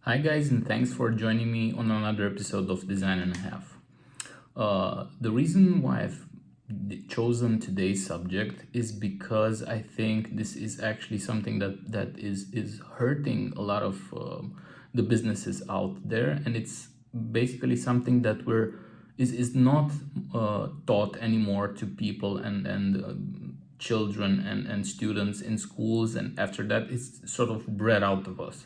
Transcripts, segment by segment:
Hi guys, and thanks for joining me on another episode of Design and a Half. The reason why I've chosen today's subject is because I think this is actually something that is hurting a lot of the businesses out there, and it's basically something that is not taught anymore to people and children and students in schools, and after that it's sort of bred out of us.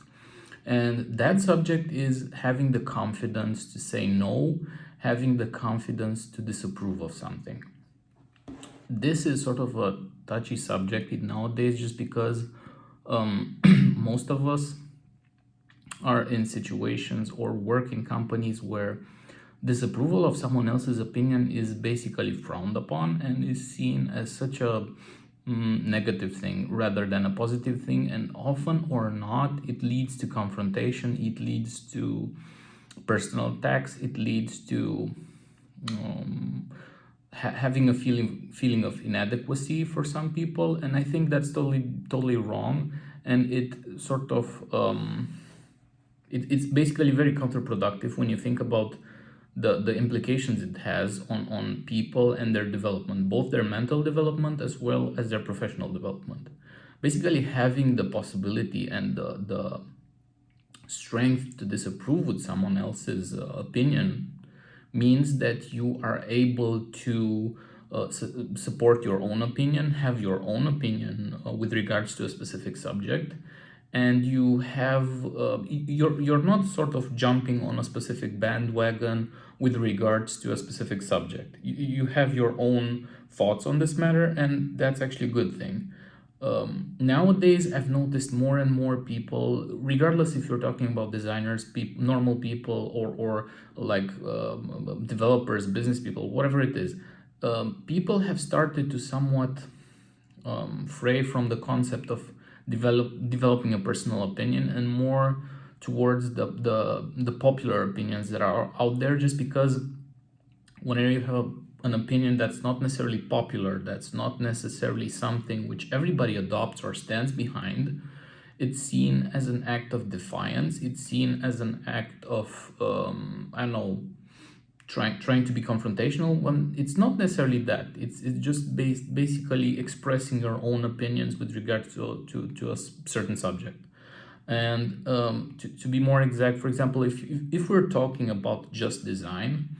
And that subject is having the confidence to say no, having the confidence to disapprove of something. This is sort of a touchy subject nowadays just because most of us are in situations or work in companies where disapproval of someone else's opinion is basically frowned upon and is seen as such a negative thing rather than a positive thing, and often or not it leads to confrontation, it leads to personal attacks, it leads to having a feeling of inadequacy for some people, and I think that's totally wrong. And it sort of it's basically very counterproductive when you think about the implications it has on people and their development, both their mental development as well as their professional development. Basically, having the possibility and the strength to disapprove with someone else's opinion means that you are able to support your own opinion, have your own opinion with regards to a specific subject, and you have you're not sort of jumping on a specific bandwagon with regards to a specific subject. You have your own thoughts on this matter, and that's actually a good thing. Nowadays I've noticed more and more people, regardless if you're talking about designers, normal people, or like developers, business people, whatever it is, people have started to somewhat fray from the concept of developing a personal opinion and more towards the popular opinions that are out there, just because whenever you have an opinion that's not necessarily popular, that's not necessarily something which everybody adopts or stands behind, it's seen as an act of defiance, it's seen as an act of I don't know, trying to be confrontational, when it's not necessarily that. It's just basically expressing your own opinions with regards to a certain subject. And to be more exact, for example, if we're talking about just design,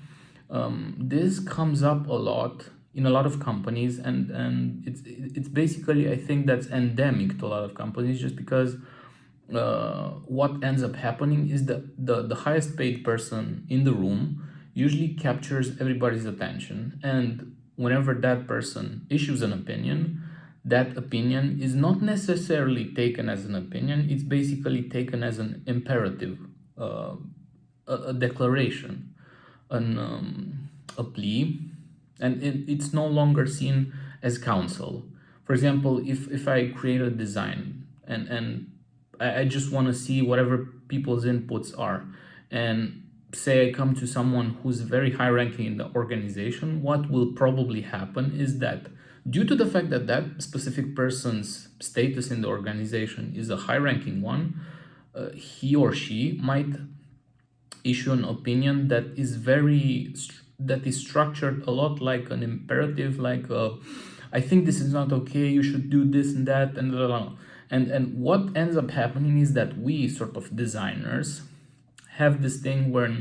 this comes up a lot in a lot of companies, and it's basically, I think that's endemic to a lot of companies, just because what ends up happening is that the highest paid person in the room usually captures everybody's attention, and whenever that person issues an opinion, that opinion is not necessarily taken as an opinion, it's basically taken as an imperative, a declaration, a plea, and it's no longer seen as counsel. For example, if I create a design and I just want to see whatever people's inputs are, and say I come to someone who's very high ranking in the organization, what will probably happen is that, due to the fact that that specific person's status in the organization is a high ranking one, he or she might issue an opinion that is structured a lot like an imperative, like I think this is not okay, you should do this and that, and blah, blah, blah. And what ends up happening is that we sort of designers have this thing where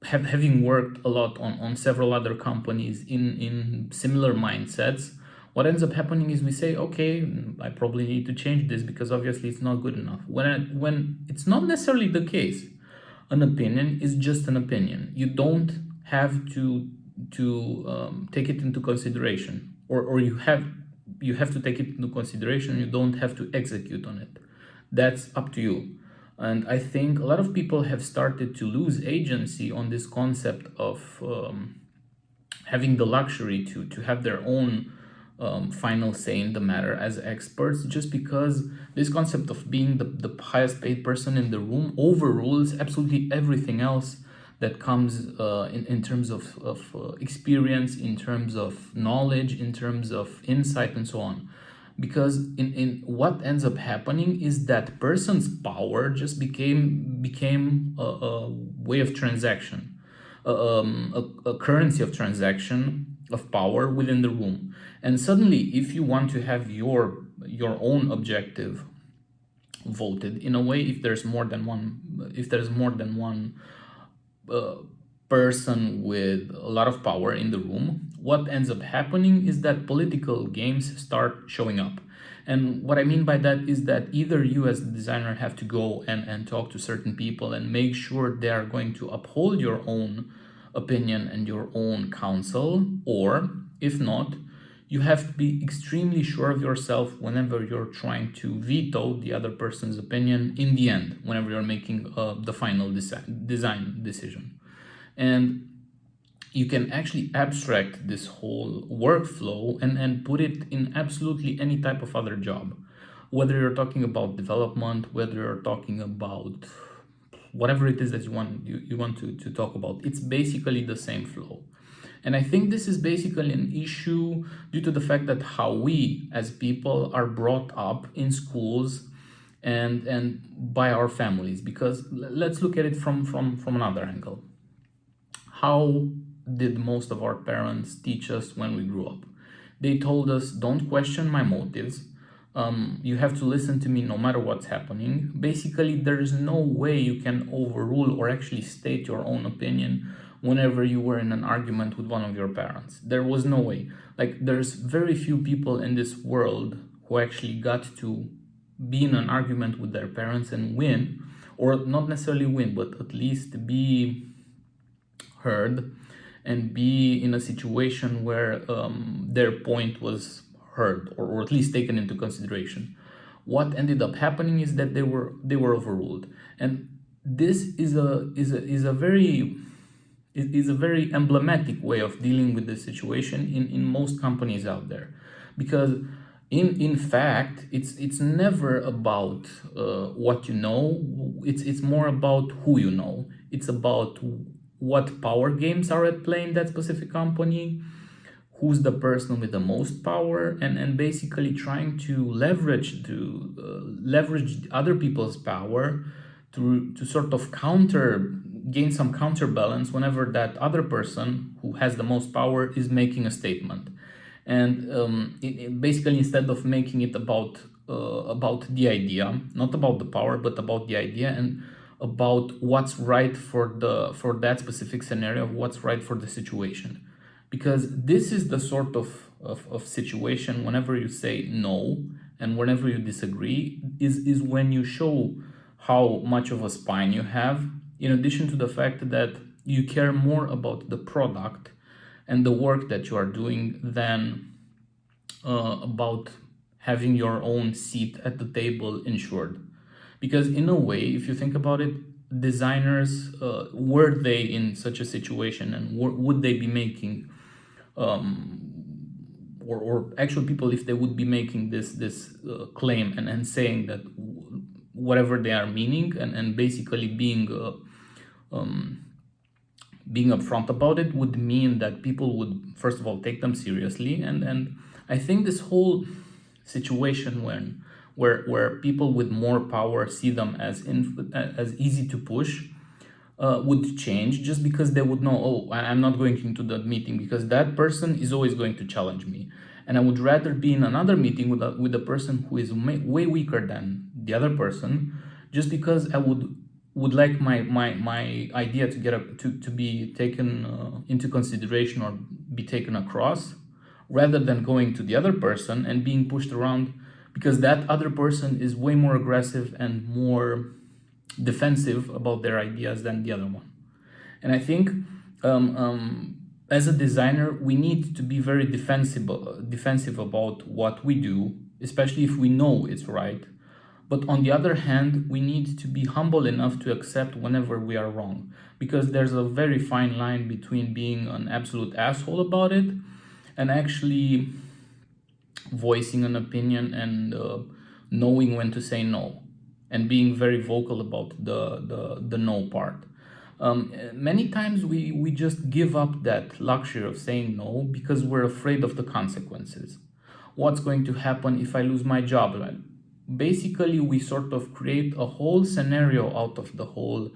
having worked a lot on several other companies in similar mindsets, what ends up happening is we say, okay, I probably need to change this because obviously it's not good enough, when it's not necessarily the case. An opinion is just an opinion. You don't have to take it into consideration, or you have to take it into consideration. You don't have to execute on it. That's up to you. And I think a lot of people have started to lose agency on this concept of having the luxury to have their own final say in the matter as experts, just because this concept of being the highest paid person in the room overrules absolutely everything else that comes in terms of experience, in terms of knowledge, in terms of insight, and so on. because in what ends up happening is that person's power just became a way of transaction, a currency of transaction of power within the room. And suddenly, if you want to have your own objective voted in a way, if there's more than one uh, person with a lot of power in the room, what ends up happening is that political games start showing up. And what I mean by that is that either you as the designer have to go and talk to certain people and make sure they are going to uphold your own opinion and your own counsel, or if not, you have to be extremely sure of yourself whenever you're trying to veto the other person's opinion in the end, whenever you're making the final design decision. And you can actually abstract this whole workflow and put it in absolutely any type of other job. Whether you're talking about development, whether you're talking about whatever it is that you want to talk about, it's basically the same flow. And I think this is basically an issue due to the fact that how we as people are brought up in schools and by our families. Because let's look at it from another angle. How did most of our parents teach us when we grew up? They told us, don't question my motives. You have to listen to me no matter what's happening. Basically, there is no way you can overrule or actually state your own opinion whenever you were in an argument with one of your parents. There was no way. Like, there's very few people in this world who actually got to be in an argument with their parents and win, or not necessarily win, but at least be heard and be in a situation where their point was heard, or at least taken into consideration. What ended up happening is that they were overruled, and this is a very emblematic way of dealing with the situation in most companies out there, because in fact it's never about what you know. It's more about who you know. It's about what power games are at play in that specific company, who's the person with the most power, and basically trying to leverage other people's power to sort of gain some counterbalance whenever that other person who has the most power is making a statement. And basically, instead of making it about the idea, not about the power, but about the idea and about what's right for that specific scenario, what's right for the situation. Because this is the sort of situation whenever you say no and whenever you disagree is when you show how much of a spine you have, in addition to the fact that you care more about the product and the work that you are doing than about having your own seat at the table ensured. Because in a way, if you think about it, designers, were they in such a situation, and would they be making or actual people, if they would be making this claim and saying that whatever they are meaning and basically being upfront about it, would mean that people would first of all take them seriously. And I think this whole situation where people with more power see them as easy to push would change, just because they would know, oh, I'm not going into that meeting because that person is always going to challenge me, and I would rather be in another meeting with a person who is way weaker than the other person, just because I would like my idea to be taken into consideration or be taken across, rather than going to the other person and being pushed around because that other person is way more aggressive and more defensive about their ideas than the other one. And I think as a designer, we need to be very defensive about what we do, especially if we know it's right. But on the other hand, we need to be humble enough to accept whenever we are wrong, because there's a very fine line between being an absolute asshole about it and actually voicing an opinion and knowing when to say no and being very vocal about the no part. Many times we just give up that luxury of saying no because we're afraid of the consequences. what's going to happen if I lose my job. Basically, we sort of create a whole scenario out of the whole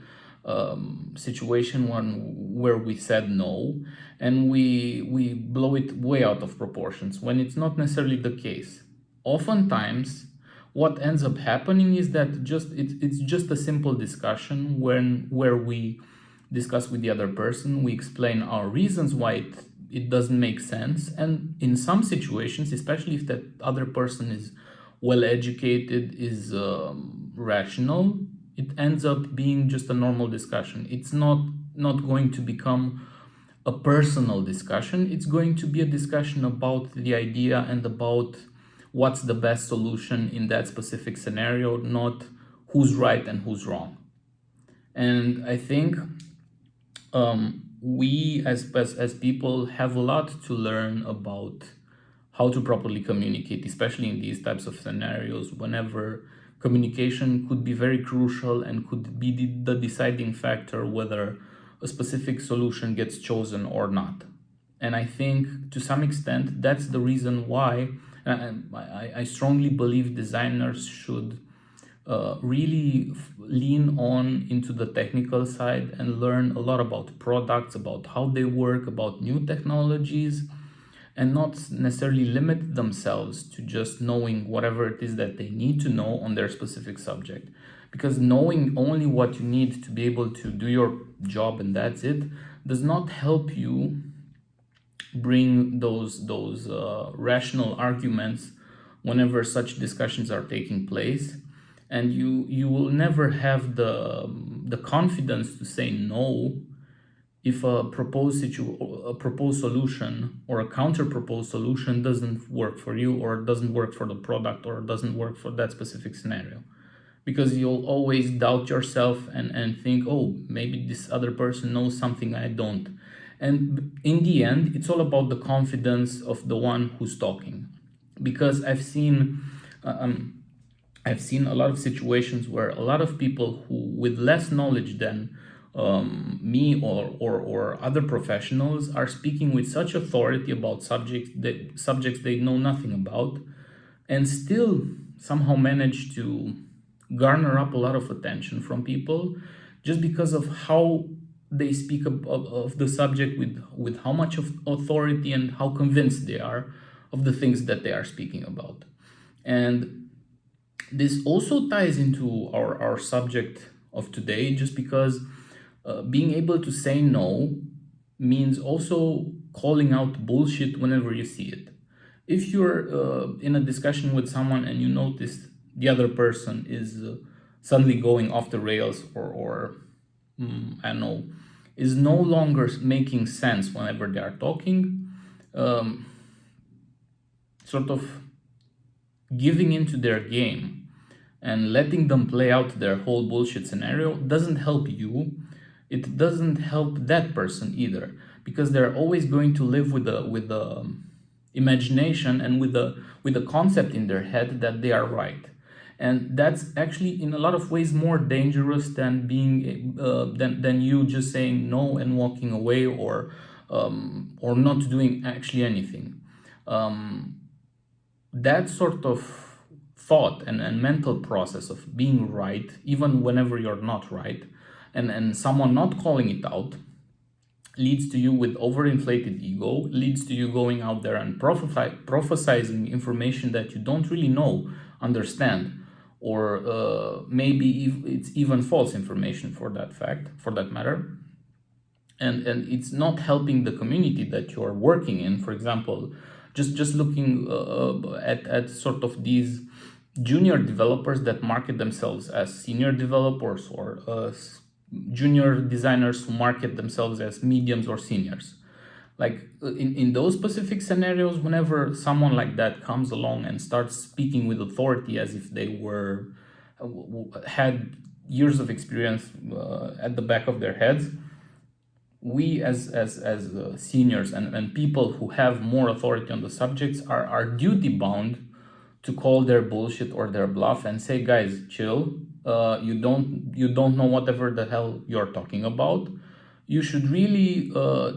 situation where we said no, and we blow it way out of proportions when it's not necessarily the case. Oftentimes, what ends up happening is that it's just a simple discussion where we discuss with the other person, we explain our reasons why it doesn't make sense, and in some situations, especially if that other person is well educated, is rational, it ends up being just a normal discussion. It's not going to become a personal discussion. It's going to be a discussion about the idea and about what's the best solution in that specific scenario, not who's right and who's wrong. And I think we as people have a lot to learn about how to properly communicate, especially in these types of scenarios, whenever communication could be very crucial and could be the deciding factor whether a specific solution gets chosen or not. And I think to some extent that's the reason why I strongly believe designers should really lean on into the technical side and learn a lot about products, about how they work, about new technologies, and not necessarily limit themselves to just knowing whatever it is that they need to know on their specific subject. Because knowing only what you need to be able to do your job and that's it does not help you bring those rational arguments whenever such discussions are taking place, and you will never have the confidence to say no if a proposed solution or a counter-proposed solution doesn't work for you, or doesn't work for the product, or doesn't work for that specific scenario. Because you'll always doubt yourself and think, oh, maybe this other person knows something I don't. And in the end, it's all about the confidence of the one who's talking. Because I've seen a lot of situations where a lot of people who, with less knowledge than me or other professionals, are speaking with such authority about subjects they know nothing about, and still somehow manage to garner up a lot of attention from people just because of how they speak of the subject with how much of authority and how convinced they are of the things that they are speaking about. And this also ties into our subject of today, just because being able to say no means also calling out bullshit whenever you see it. If you're in a discussion with someone and you notice the other person is suddenly going off the rails, or I don't know, is no longer making sense whenever they are talking, sort of giving into their game and letting them play out their whole bullshit scenario doesn't help you. It doesn't help that person either, because they're always going to live with the imagination and with the concept in their head that they are right. And that's actually in a lot of ways more dangerous than being than you just saying no and walking away, or not doing actually anything. That sort of thought and mental process of being right, even whenever you're not right, and someone not calling it out, leads to you with overinflated ego, leads to you going out there and prophesizing information that you don't really know, understand, or maybe it's even false information for that matter. And it's not helping the community that you're working in. For example, just looking at sort of these junior developers that market themselves as senior developers, or junior designers who market themselves as mediums or seniors. Like in those specific scenarios, whenever someone like that comes along and starts speaking with authority as if they had years of experience at the back of their heads, we as seniors and people who have more authority on the subjects are duty bound to call their bullshit or their bluff and say, guys, chill. You don't know whatever the hell you're talking about. You should really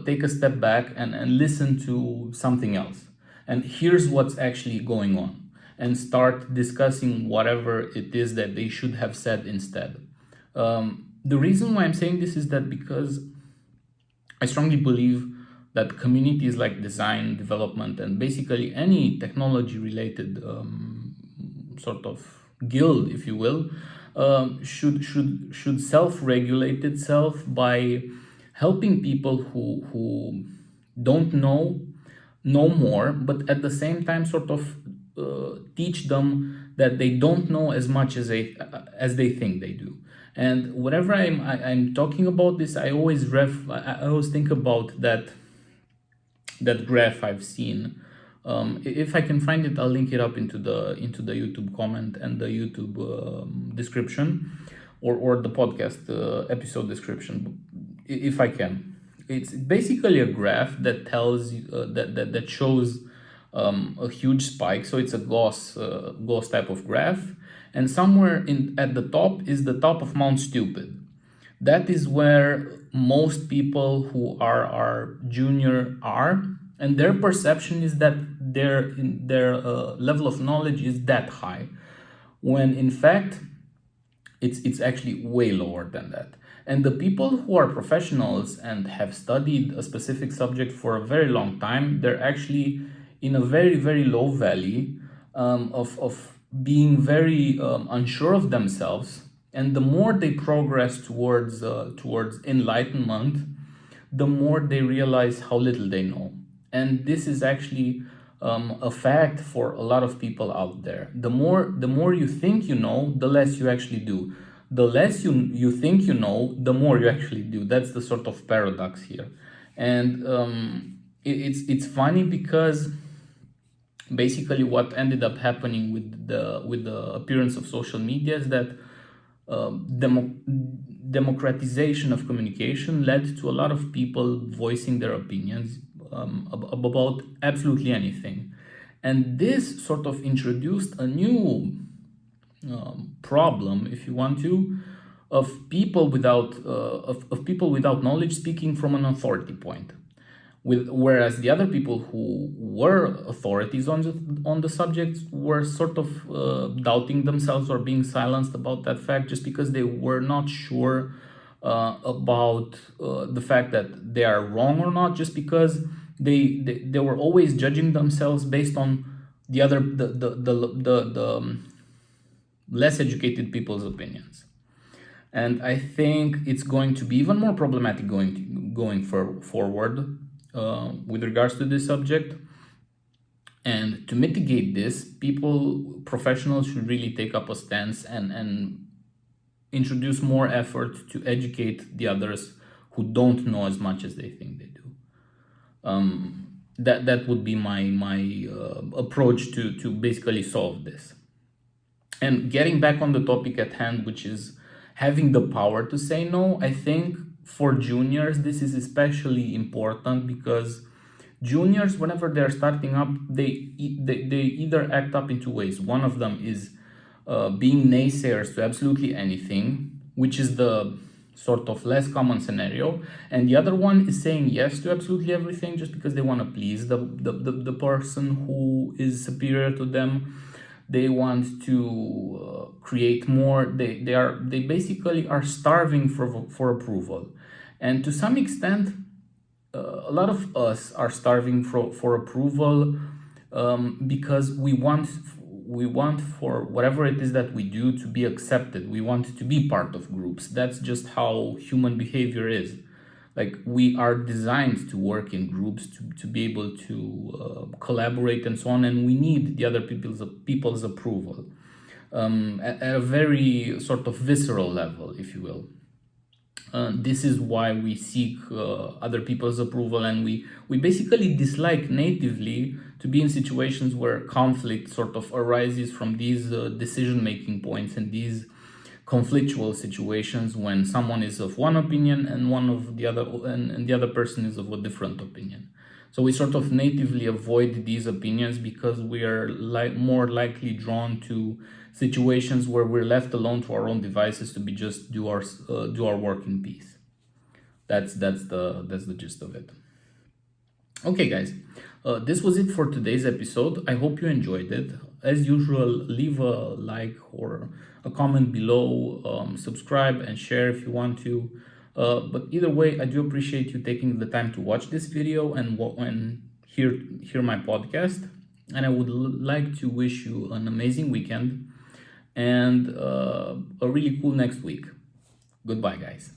take a step back and listen to something else. and here's what's actually going on, and start discussing whatever it is that they should have said instead. The reason why I'm saying this is that because I strongly believe that communities like design, development, and basically any technology related sort of guild, if you will, should self-regulate itself by helping people who don't know more, but at the same time sort of teach them that they don't know as much as they think they do. And whenever I'm talking about this, I always think about that graph I've seen. If I can find it, I'll link it up into the YouTube comment and the YouTube description, or the podcast episode description, if I can. It's basically a graph that tells you that shows a huge spike. So it's a Gauss type of graph, and somewhere at the top is the top of Mount Stupid. That is where most people who are junior are, and their perception is that their level of knowledge is that high, when in fact it's actually way lower than that. And the people who are professionals and have studied a specific subject for a very long time, they're actually in a very, very low valley of being very unsure of themselves. And the more they progress towards enlightenment, the more they realize how little they know. And this is actually a fact for a lot of people out there. The more you think you know, the less you actually do. The less you think you know, the more you actually do. That's the sort of paradox here. And it's funny because basically what ended up happening with the appearance of social media is that democratization of communication led to a lot of people voicing their opinions about absolutely anything. And this sort of introduced a new problem, if you want to, of people without knowledge speaking from an authority point. Whereas the other people who were authorities on the subject were sort of doubting themselves or being silenced about that fact, just because they were not sure about the fact that they are wrong or not, just because they were always judging themselves based on the less educated people's opinions. And I think it's going to be even more problematic going forward with regards to this subject. And to mitigate this, professionals should really take up a stance and introduce more effort to educate the others who don't know as much as they think they do. That would be my approach to basically solve this. And getting back on the topic at hand, which is having the power to say no, I think for juniors this is especially important, because juniors, whenever they're starting up, they either act up in two ways. One of them is being naysayers to absolutely anything, which is the sort of less common scenario, and the other one is saying yes to absolutely everything just because they want to please the person who is superior to them. They want to create more. They basically are starving for approval, and to some extent, a lot of us are starving for approval because we want for whatever it is that we do to be accepted. We want to be part of groups. That's just how human behavior is. Like, we are designed to work in groups to be able to collaborate and so on, and we need the other people's approval at a very sort of visceral level, if you will. This is why we seek other people's approval, and we basically dislike natively to be in situations where conflict sort of arises from these decision-making points and these conflictual situations when someone is of one opinion and the other person is of a different opinion. So we sort of natively avoid these opinions because we are more likely drawn to situations where we're left alone to our own devices to do our work in peace. That's the gist of it. Okay, guys, this was it for today's episode. I hope you enjoyed it. As usual, leave a like or a comment below, subscribe and share if you want to. But either way, I do appreciate you taking the time to watch this video and hear my podcast. And I would like to wish you an amazing weekend and a really cool next week. Goodbye, guys.